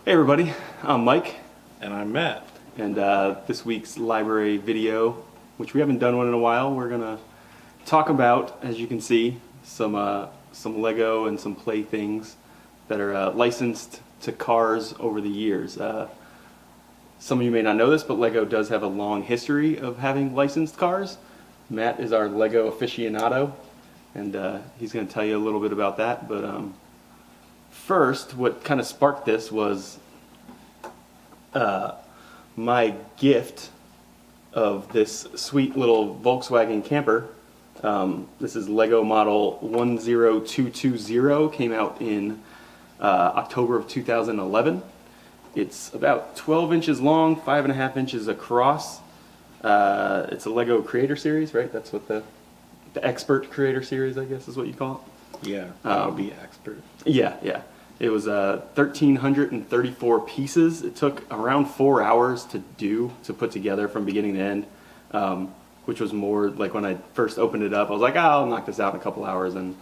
Hey everybody, I'm Mike, And I'm Matt. and this week's library video, which we haven't done one in a while, we're gonna talk about, as you can see, some Lego and some playthings that are licensed to cars over the years. Some of you may not know this, but Lego does have a long history of having licensed cars. Matt is our Lego aficionado, and he's going to tell you a little bit about that. But first, what kind of sparked this was my gift of this sweet little Volkswagen camper. This is Lego model 10220, came out in October of 2011. It's about 12 inches long, 5.5 inches across. It's a Lego Creator Series, right? That's what the Expert Creator Series, I guess, is what you call it. Yeah, that would be expert. Yeah. It was 1,334 pieces. It took around 4 hours to put together from beginning to end, which was more like when I first opened it up, I was like, I'll knock this out in a couple hours. And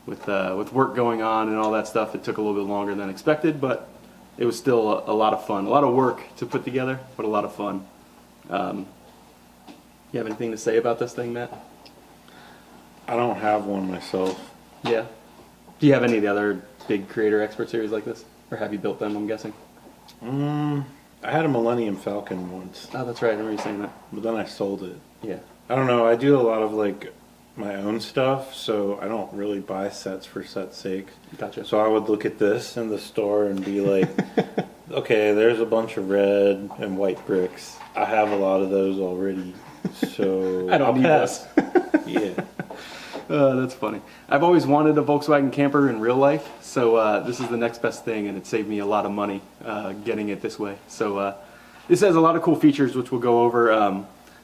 with work going on and all that stuff, it took a little bit longer than expected, but it was still a lot of fun. A lot of work to put together, but a lot of fun. You have anything to say about this thing, Matt? I don't have one myself. Yeah. Do you have any of the other big Creator Expert series like this? Or have you built them, I'm guessing? I had a Millennium Falcon once, Oh, that's right. I remember you saying that. but then I sold it. Yeah. I don't know, I do a lot of like my own stuff, so I don't really buy sets for set's sake. Gotcha. So I would look at this in the store and be like, okay, there's a bunch of red and white bricks. I have a lot of those already, so I don't I'll need pass. this. Yeah. That's funny. I've always wanted a Volkswagen camper in real life, so this is the next best thing, and it saved me a lot of money getting it this way. So this has a lot of cool features, which we'll go over.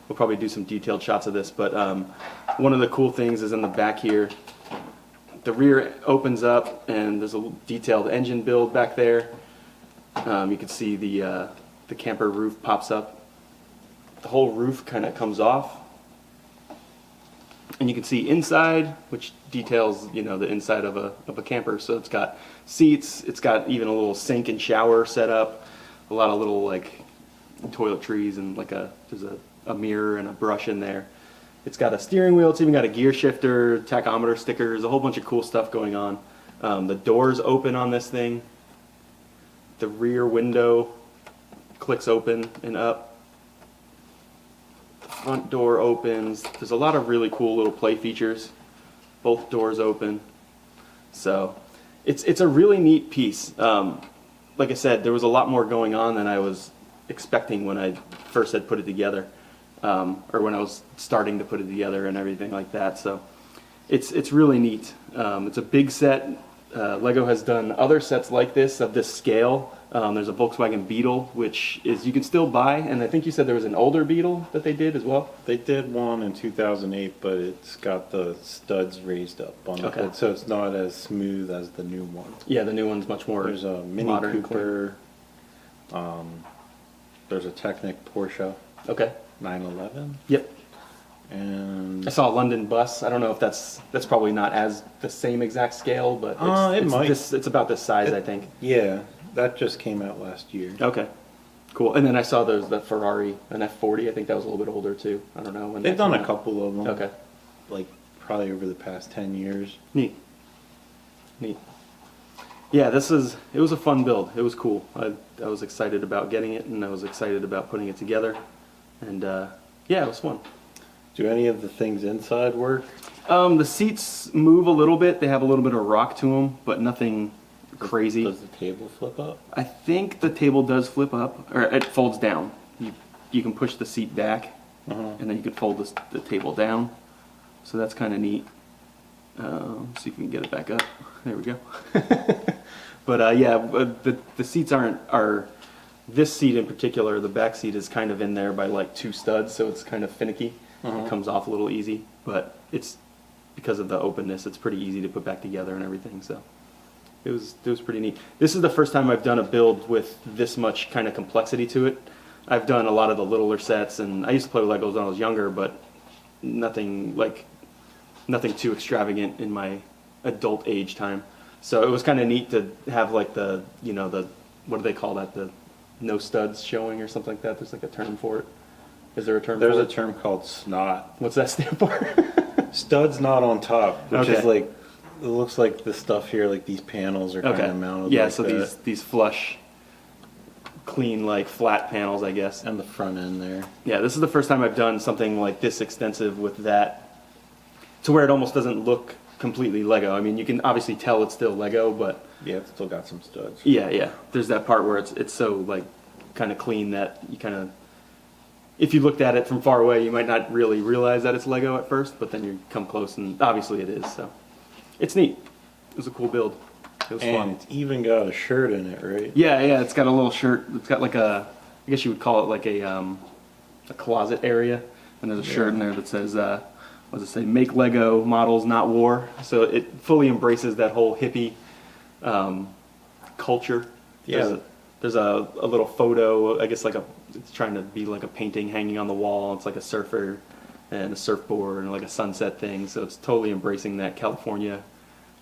We'll probably do some detailed shots of this, but one of the cool things is in the back here. The rear opens up, and there's a detailed engine build back there. You can see the camper roof pops up. The whole roof kind of comes off. And you can see inside, which details, the inside of a camper. So it's got seats, it's got even a little sink and shower set up, a lot of little like toiletries, and like there's a mirror and a brush in there. It's got a steering wheel, it's even got a gear shifter, tachometer stickers, a whole bunch of cool stuff going on. The doors open on this thing. The rear window clicks open and up. Front door opens. There's a lot of really cool little play features. Both doors open. So it's a really neat piece. Like I said, there was a lot more going on than I was expecting when I first had put it together, or when I was starting to put it together and everything like that. So it's really neat. It's a big set. Lego has done other sets like this of this scale. There's a Volkswagen Beetle, which you can still buy, and I think you said there was an older Beetle that they did as well? They did one in 2008, but it's got the studs raised up on it, so it's not as smooth as the new one. Yeah, the new one's much more There's a Mini modern, Cooper, there's a Technic Porsche Okay. 911, Yep. and I saw a London bus. I don't know if that's probably not as the same exact scale, but it might. It's about this size, I think. yeah, that just came out last year. Okay. Cool. And then I saw the Ferrari, an F40. I think that was a little bit older too. I don't know when They've that done came a out. couple of them. Okay. Like probably over the past 10 years. Neat. Yeah, it was a fun build. It was cool. I was excited about getting it, and I was excited about putting it together. And yeah, it was fun. Do any of the things inside work? The seats move a little bit. They have a little bit of rock to them, but nothing crazy. Does the table flip up? I think the table does flip up, or it folds down. You can push the seat back, and then you can fold the table down. So that's kind of neat. See if we can get it back up. There we go. But yeah, the seats are this seat in particular. The back seat is kind of in there by like 2 studs, so it's kind of finicky. It comes off a little easy, but it's because of the openness. It's pretty easy to put back together and everything. So it was pretty neat. This is the first time I've done a build with this much kind of complexity to it. I've done a lot of the littler sets, and I used to play with Legos when I was younger, but nothing too extravagant in my adult age time. So it was kind of neat to have like the what do they call that? The no studs showing or something like that. There's like a term for it. Is there a term There's for a it? term called snot. What's that stand for? Studs not on top, which Okay. is like, it looks like the stuff here, like these panels are kind of mounted Yeah, like so that. these flush, clean, like flat panels, I guess. And the front end there. Yeah, this is the first time I've done something like this extensive with that, to where it almost doesn't look completely Lego. I mean, you can obviously tell it's still Lego, but Yeah, it's still got some studs. yeah. There's that part where it's so like kind of clean that you kind of, if you looked at it from far away, you might not really realize that it's Lego at first, but then you come close and obviously it is. So it's neat. It was a cool build. It was And fun. it's even got a shirt in it, right? Yeah. It's got a little shirt. It's got like a, I guess you would call it like a closet area, and there's a shirt in there that says, what does it say? Make Lego models, not war. So it fully embraces that whole hippie culture. Yeah. There's a little photo. I guess it's trying to be like a painting hanging on the wall. It's like a surfer and a surfboard and like a sunset thing. So it's totally embracing that California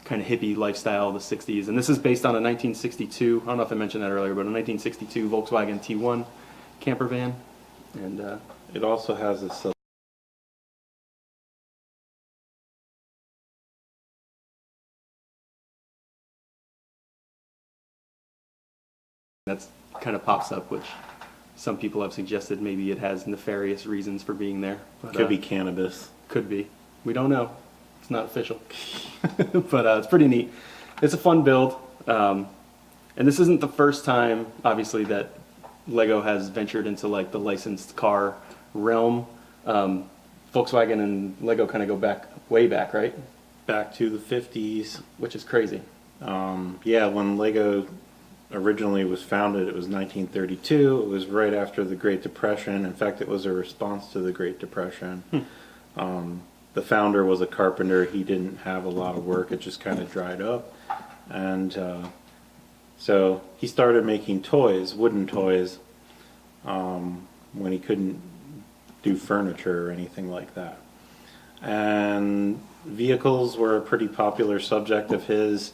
kind of hippie lifestyle of the 60s. And this is based on a 1962, I don't know if I mentioned that earlier, but a 1962 Volkswagen T1 camper van. And It also has this that's kind of pops up, which some people have suggested maybe it has nefarious reasons for being there. But, could be cannabis. Could be. We don't know. It's not official. But it's pretty neat. It's a fun build. And this isn't the first time, obviously, that Lego has ventured into like the licensed car realm. Volkswagen and Lego kind of go back, way back, right? Back to the 50s. Which is crazy. Yeah, when Lego originally was founded, it was 1932. It was right after the Great Depression. In fact, it was a response to the Great Depression. The founder was a carpenter. He didn't have a lot of work. It just kind of dried up. And so he started making toys, wooden toys, when he couldn't do furniture or anything like that. And vehicles were a pretty popular subject of his.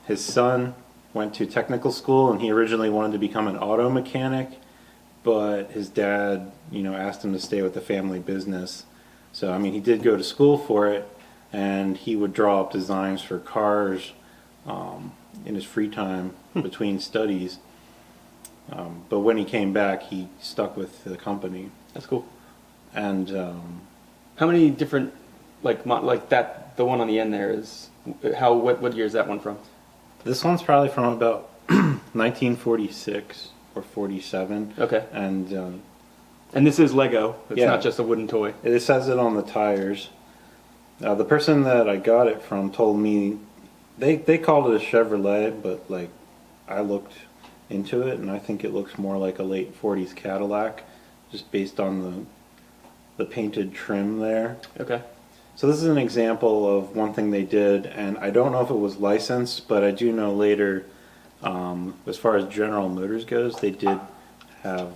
His son went to technical school, and he originally wanted to become an auto mechanic, but his dad, asked him to stay with the family business. So, I mean, he did go to school for it, and he would draw up designs for cars in his free time between studies. But when he came back, he stuck with the company. That's cool. And How many different, like that, the one on the end there is, what year is that one from? this one's probably from about 1946 or 47. Okay. And And this is Lego. It's Yeah. not just a wooden toy. it says it on the tires. The person that I got it from told me they called it a Chevrolet, but like I looked into it and I think it looks more like a late 40s Cadillac, just based on the painted trim there. Okay. So this is an example of one thing they did, and I don't know if it was licensed, but I do know later, as far as General Motors goes, they did have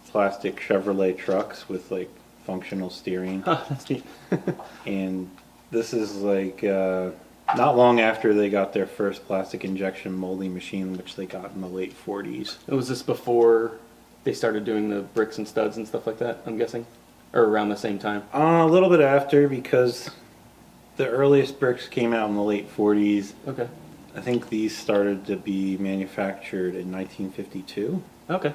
plastic Chevrolet trucks with like functional steering. Huh, that's neat. And this is like not long after they got their first plastic injection molding machine, which they got in the late 40s. Was this before they started doing the bricks and studs and stuff like that, I'm guessing? Or around the same time? A little bit after, because the earliest bricks came out in the late 40s. Okay. I think these started to be manufactured in 1952, Okay.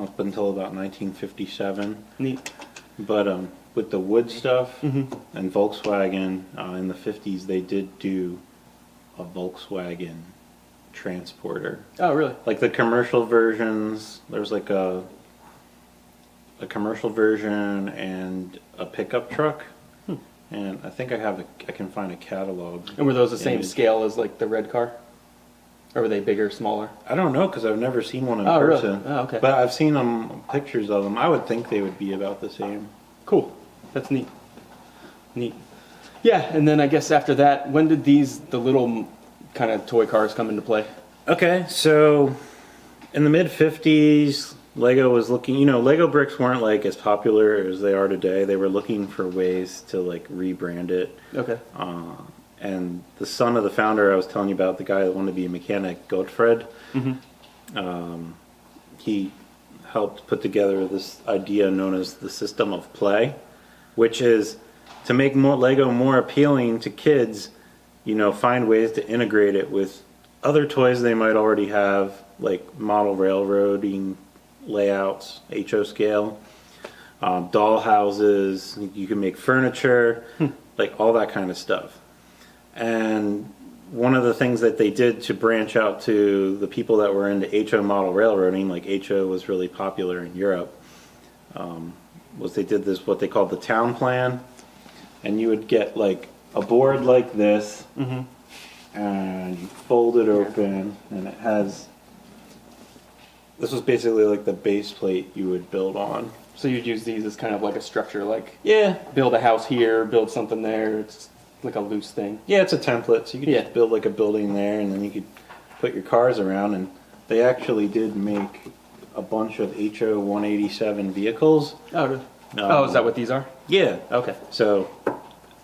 up until about 1957. Neat. But with the wood stuff Mm-hmm. and Volkswagen in the 50s, they did do a Volkswagen transporter. Oh, really? Like the commercial versions, there's like a commercial version and a pickup truck. And I think I can find a catalog. And were those the same image. scale as like the red car? Or were they bigger, smaller? I don't know, because I've never seen one in Oh, really? person. Oh, okay. But I've seen pictures of them. I would think they would be about the same. Cool. That's neat. Neat. Yeah, and then I guess after that, when did the little kind of toy cars come into play? Okay, so in the mid 50s, Lego was looking, Lego bricks weren't like as popular as they are today. They were looking for ways to like rebrand it. Okay. and the son of the founder I was telling you about, the guy that wanted to be a mechanic, Gottfried, he helped put together this idea known as the system of play, which is to make Lego more appealing to kids, find ways to integrate it with other toys they might already have, like model railroading layouts, HO scale, doll houses, you can make furniture, like all that kind of stuff. And one of the things that they did to branch out to the people that were into HO model railroading, like HO was really popular in Europe, was they did this, what they called the town plan. And you would get like a board like this, and you fold it open, and it has, this was basically like the base plate you would build on. So you'd use these as kind of like a structure, like Yeah. build a house here, build something there. It's like a loose thing. Yeah, it's a template, so you could just build like a building there, and then you could put your cars around. And they actually did make a bunch of HO 187 vehicles. Oh, really? Oh, is that what these are? Yeah. Okay. So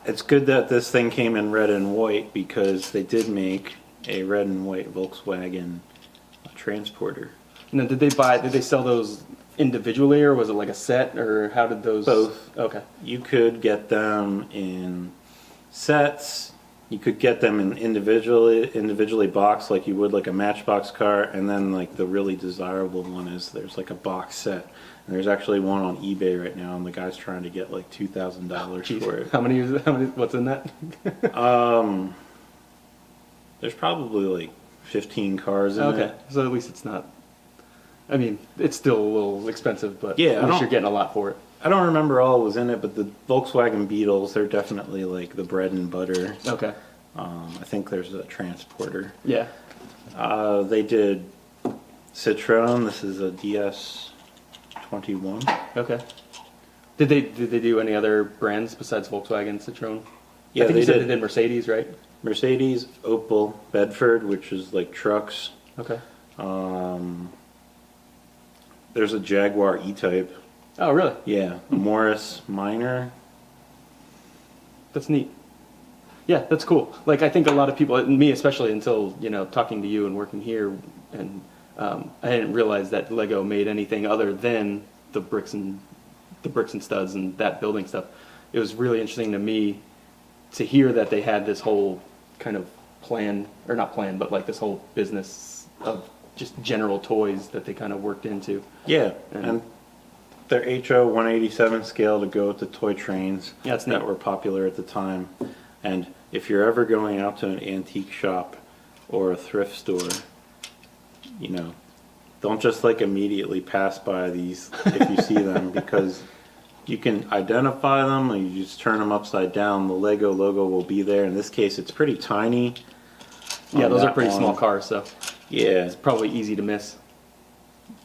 it's good that this thing came in red and white, because they did make a red and white Volkswagen transporter. And then did they sell those individually, or was it like a set, or how did those? Both. Okay. You could get them in sets. You could get them in individually boxed, like you would like a Matchbox car. And then like the really desirable one is there's like a box set. And there's actually one on eBay right now, and the guy's trying to get like $2,000 for it. How many? What's in that? There's probably like 15 cars in Okay. it. So at least it's not. I mean, it's still a little expensive, but Yeah, at least you're getting a lot for it. I don't remember all was in it, but the Volkswagen Beetles, they're definitely like the bread and butter. Okay. I think there's a transporter. Yeah. They did Citroen. This is a DS21. Okay. Did they do any other brands besides Volkswagen, Citroen? Yeah, I think they you said did. they did Mercedes, right? Mercedes, Opel, Bedford, which is like trucks. Okay. There's a Jaguar E-Type. Oh, really? Yeah, Morris Minor. That's neat. Yeah, that's cool. Like, I think a lot of people, and me especially, until, talking to you and working here, and I didn't realize that Lego made anything other than the bricks and studs and that building stuff. It was really interesting to me to hear that they had this whole kind of plan, or not plan, but like this whole business of just general toys that they kind of worked into. Yeah, and their HO 187 scale to go with the toy trains that's that neat. were popular at the time. And if you're ever going out to an antique shop or a thrift store, don't just like immediately pass by these if you see them, because you can identify them, and you just turn them upside down. The Lego logo will be there. In this case, it's pretty tiny. Yeah, those are that pretty one. small cars, so Yeah, it's probably easy to miss.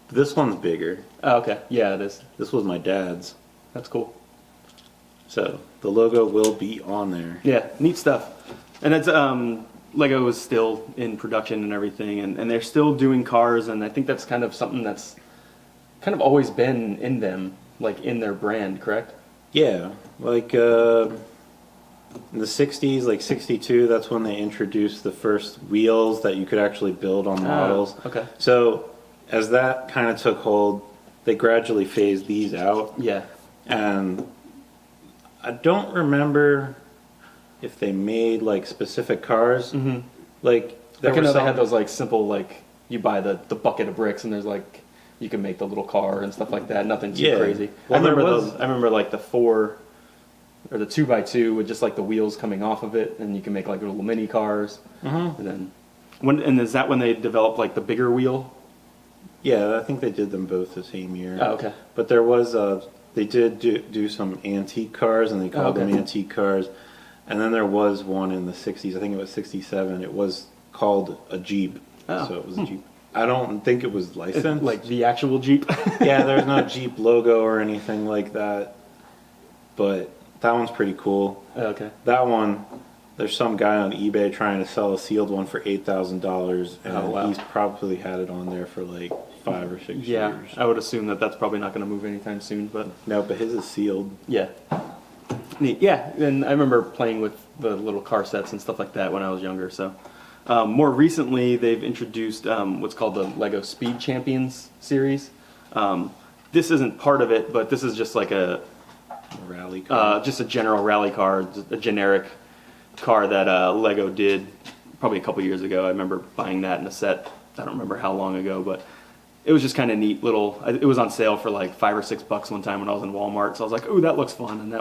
this one's bigger. Oh, okay. Yeah, it is. This was my dad's. That's cool. So the logo will be on there. Yeah, neat stuff. And it's Lego is still in production and everything, and they're still doing cars, and I think that's kind of something that's kind of always been in them, like in their brand, correct? Yeah, like in the 60s, like 62, that's when they introduced the first wheels that you could actually build on models. Okay. So as that kind of took hold, they gradually phased these out. Yeah. And I don't remember if they made like specific cars. Mm-hmm. Like there I were know they some, had those like simple, like you buy the bucket of bricks and there's like you can make the little car and stuff like that. Nothing too Yeah. crazy. Well, I remember there was- those. I remember like the 4 or the 2x2 with just like the wheels coming off of it, and you can make like little mini cars. Mhm. And then is that when they developed like the bigger wheel? Yeah, I think they did them both the same year. Oh, okay. But there was they did do some antique cars, and they called okay. them antique cars. And then there was one in the 60s, I think it was 67. It was called a Jeep. Oh. So it was a Jeep. I don't think it was licensed. Like the actual Jeep. Yeah, there's no Jeep logo or anything like that. But that one's pretty cool. Okay. That one, there's some guy on eBay trying to sell a sealed one for $8,000, and Oh, wow. he's probably had it on there for like 5 or 6 Yeah, years. I would assume that that's probably not going to move anytime soon, but No, but his is sealed. yeah. Neat. Yeah, and I remember playing with the little car sets and stuff like that when I was younger. So, more recently, they've introduced what's called the Lego Speed Champions series. This isn't part of it, but this is just like a rally car. just a general rally car, just a generic car that Lego did probably a couple years ago. I remember buying that in a set. I don't remember how long ago, but it was just kind of neat little. It was on sale for like $5 or $6 one time when I was in Walmart. So I was like, "Ooh, that looks fun," and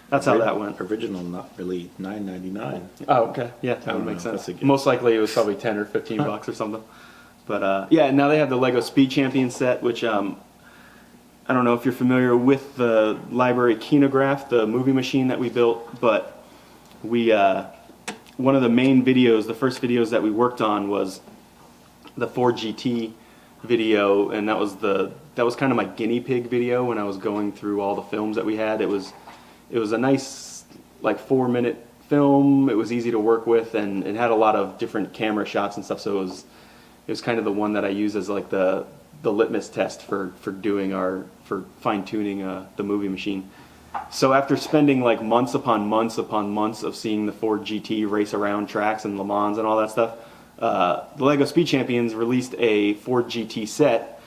that's how that went. Original, not really $9.99. Oh, okay, yeah, that would know, make sense. that's a good- Most likely it was probably $10 or $15 or something. But yeah, now they have the Lego Speed Champion set, which I don't know if you're familiar with the library Kinograph, the movie machine that we built, but we one of the main videos, the first videos that we worked on was the Ford GT video, and that was kind of my guinea pig video when I was going through all the films that we had. It was a nice like 4-minute film. It was easy to work with, and it had a lot of different camera shots and stuff. So it was kind of the one that I use as like the litmus test for fine tuning the movie machine. So after spending like months upon months upon months of seeing the Ford GT race around tracks and Le Mans and all that stuff, the Lego Speed Champions released a Ford GT set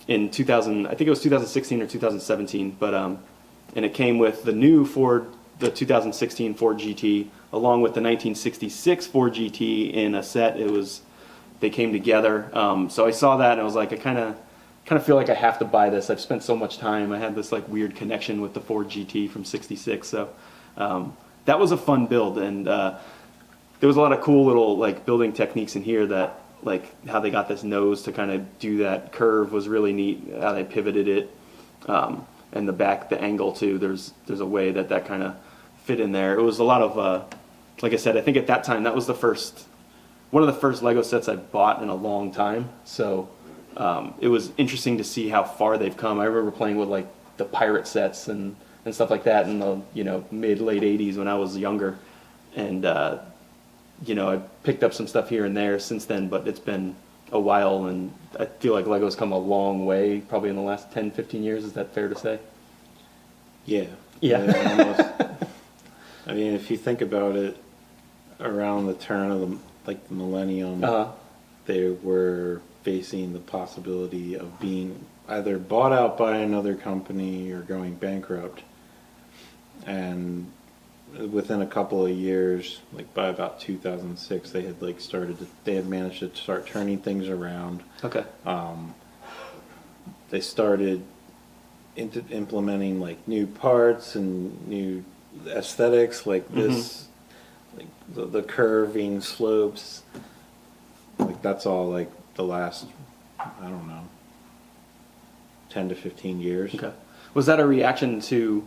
in 2000. I think it was 2016 or 2017, but and it came with the new the 2016 Ford GT, along with the 1966 Ford GT in a set. They came together. So I saw that and I was like, I kind of feel like I have to buy this. I've spent so much time. I had this like weird connection with the Ford GT from '66. So that was a fun build, and there was a lot of cool little like building techniques in here that like how they got this nose to kind of do that curve was really neat. How they pivoted it, and the angle too. There's a way that kind of fit in there. It was a lot of like I said. I think at that time that was one of the first Lego sets I bought in a long time. So it was interesting to see how far they've come. I remember playing with like the pirate sets and stuff like that in the mid-late 80s when I was younger. And I picked up some stuff here and there since then, but it's been a while, and I feel like Lego's come a long way probably in the last 10, 15 years. Is that fair to say? Yeah. Yeah. Almost. I mean, if you think about it, around the turn of the millennium, they were facing the possibility of being either bought out by another company or going bankrupt. And within a couple of years, like by about 2006, they had managed to start turning things around. Okay. They started implementing like new parts and new aesthetics, like this, like the curving slopes. Like that's all like the last, I don't know, 10 to 15 years. Okay. Was that a reaction to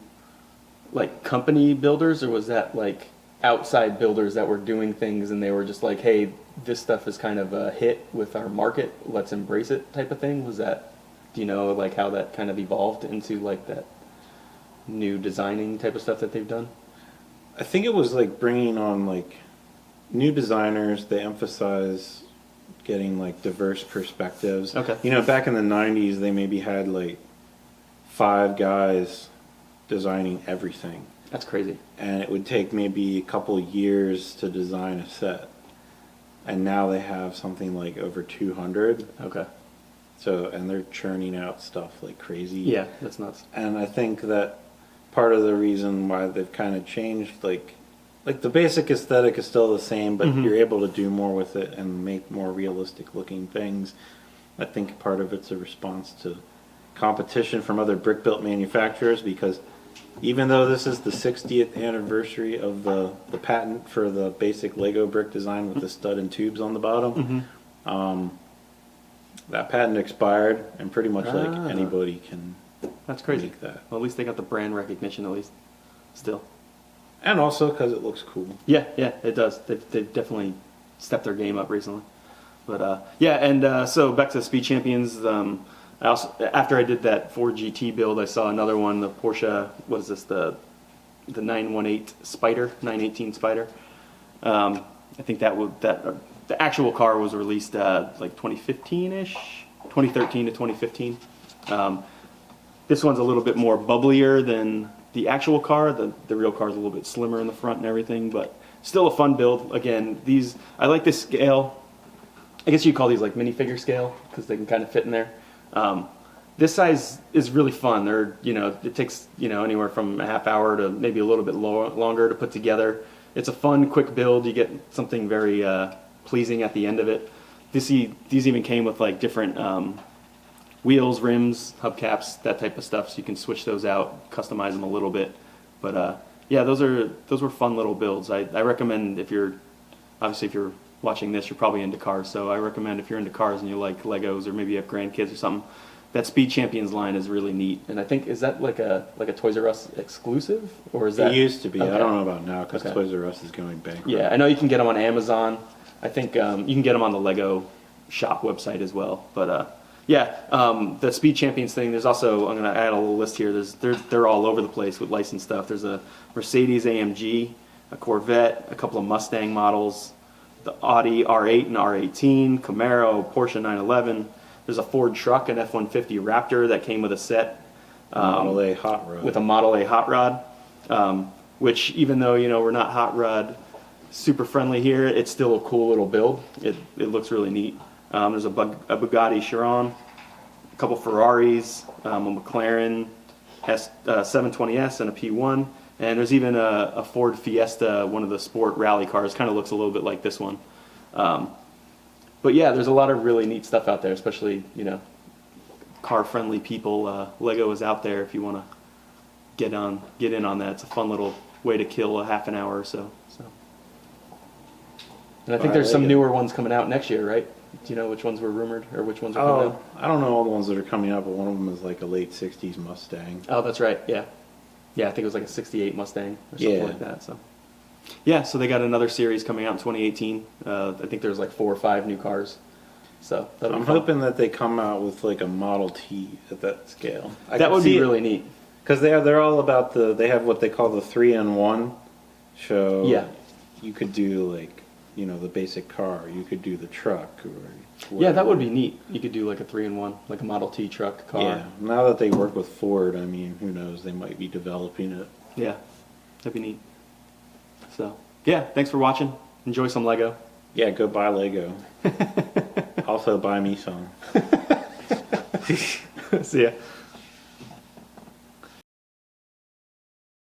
like company builders, or was that like outside builders that were doing things and they were just like, hey, this stuff is kind of a hit with our market, let's embrace it type of thing? Was that, do you know like how that kind of evolved into like that new designing type of stuff that they've done? I think it was like bringing on like new designers. They emphasize getting like diverse perspectives. Okay. Back in the 90s, they maybe had like 5 guys designing everything. That's crazy. And it would take maybe a couple years to design a set. And now they have something like over 200. Okay. So, and they're churning out stuff like crazy. Yeah, that's nuts. And I think that part of the reason why they've kind of changed, like the basic aesthetic is still the same, but you're able to do more with it and make more realistic looking things. I think part of it's a response to competition from other brick built manufacturers, because even though this is the 60th anniversary of the patent for the basic Lego brick design with the stud and tubes on the bottom, that patent expired, and pretty much like anybody can. That's crazy. Make that. Well, at least they got the brand recognition, at least. Still. And also because it looks cool. Yeah, it does. They've definitely stepped their game up recently. But yeah, and so back to the Speed Champions. I also, after I did that Ford GT build, I saw another one, the Porsche. What is this? The 918 Spider, 918 Spider. I think the actual car was released like 2015-ish, 2013 to 2015. This one's a little bit more bubblier than the actual car. The real car is a little bit slimmer in the front and everything, but still a fun build. Again, I like this scale. I guess you call these like minifigure scale because they can kind of fit in there. This size is really fun. It takes anywhere from a half hour to maybe a little bit longer to put together. It's a fun, quick build. You get something very pleasing at the end of it. These even came with like different wheels, rims, hubcaps, that type of stuff. So you can switch those out, customize them a little bit. But yeah, those were fun little builds. I recommend if you're watching this, you're probably into cars. So I recommend if you're into cars and you like Legos or maybe you have grandkids or something, that Speed Champions line is really neat. And I think, is that like a Toys R Us exclusive, or is that? It used to be. Okay. I don't know about now because Okay. Toys R Us is going bankrupt. Yeah, I know you can get them on Amazon. I think you can get them on the Lego shop website as well. But the Speed Champions thing. There's also, I'm going to add a little list here. They're all over the place with licensed stuff. There's a Mercedes AMG, a Corvette, a couple of Mustang models, the Audi R8 and R18, Camaro, Porsche 911. There's a Ford truck, an F-150 Raptor that came with a set. Model A hot rod. With a Model A hot rod, which even though we're not hot rod super friendly here, it's still a cool little build. It looks really neat. There's a Bugatti Chiron, a couple Ferraris, a McLaren 720S and a P1, and there's even a Ford Fiesta, one of the sport rally cars. Kind of looks a little bit like this one. But yeah, there's a lot of really neat stuff out there, especially car-friendly people. Lego is out there if you want to get in on that. It's a fun little way to kill a half an hour or so. And I think there's some newer ones coming out next year, right? Do you know which ones were rumored or which ones are coming out? I don't know all the ones that are coming out, but one of them is like a late '60s Mustang. Oh, that's right. Yeah, I think it was like a '68 Mustang or something like that. So. Yeah, so they got another series coming out in 2018. I think there's like 4 or 5 new cars. So that'll I'm be fun. hoping that they come out with like a Model T at that scale. That would be really neat. Because they're all about they have what they call the 3-in-1. So Yeah. you could do like, the basic car. You could do the truck. Yeah, that would be neat. You could do like a 3-in-1, like a Model T truck car. Yeah. Now that they work with Ford, I mean, who knows? They might be developing it. Yeah, that'd be neat. So, yeah, thanks for watching. Enjoy some Lego. Yeah, go buy Lego. Also buy me some. See ya.